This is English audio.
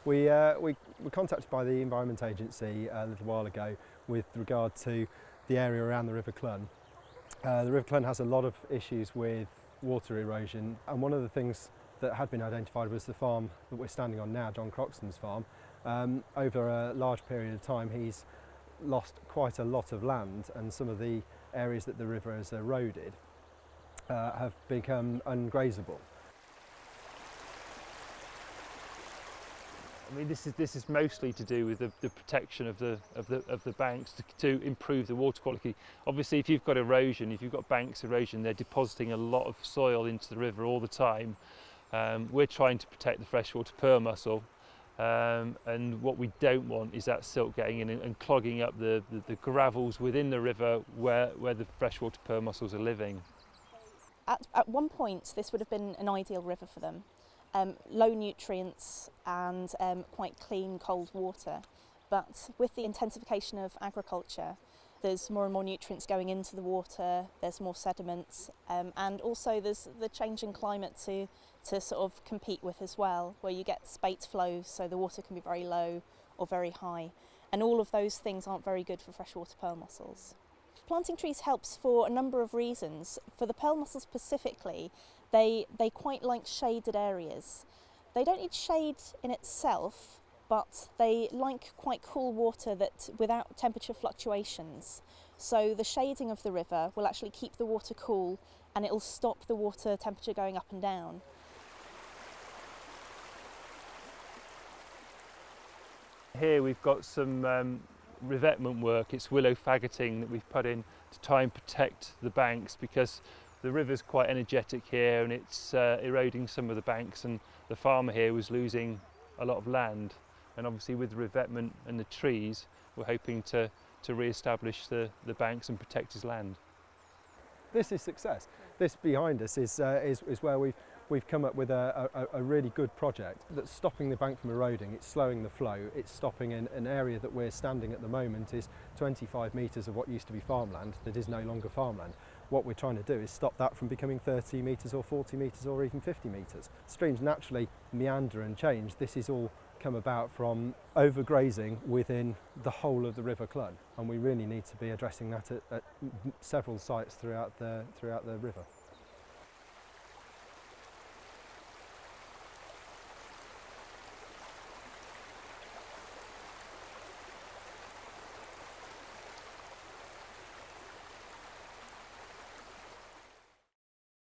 We were contacted by the Environment Agency a little while ago with regard to the area around the River Clun. The River Clun has a lot of issues with water erosion, and one of the things that had been identified was the farm that we're standing on now, John Croxton's farm. Over a large period of time he's lost quite a lot of land, and some of the areas that the river has eroded have become ungrazable. I mean, this is mostly to do with the protection of the banks to improve the water quality. Obviously, if you've got erosion, if you've got banks erosion, they're depositing a lot of soil into the river all the time. We're trying to protect the freshwater pearl mussel, and what we don't want is that silt getting in and clogging up the gravels within the river where the freshwater pearl mussels are living. At one point, this would have been an ideal river for them. Low nutrients and quite clean cold water, but with the intensification of agriculture there's more and more nutrients going into the water, there's more sediments, and also there's the change in climate to sort of compete with as well, where you get spate flows, so the water can be very low or very high, and all of those things aren't very good for freshwater pearl mussels. Planting trees helps for a number of reasons. For the pearl mussels specifically, they quite like shaded areas. They don't need shade in itself, but they like quite cool water that without temperature fluctuations. So the shading of the river will actually keep the water cool, and it'll stop the water temperature going up and down. Here we've got some revetment work. It's willow faggoting that we've put in to try and protect the banks, because the river's quite energetic here and it's eroding some of the banks, and the farmer here was losing a lot of land, and obviously with the revetment and the trees we're hoping to re-establish the banks and protect his land. This is success. This behind us is where we've come up with a really good project that's stopping the bank from eroding. It's slowing the flow. It's stopping an area that we're standing at the moment is 25 metres of what used to be farmland that is no longer farmland. What we're trying to do is stop that from becoming 30 metres or 40 metres or even 50 metres. Streams naturally meander and change. This is all come about from overgrazing within the whole of the River Clun, and we really need to be addressing that at several sites throughout the river.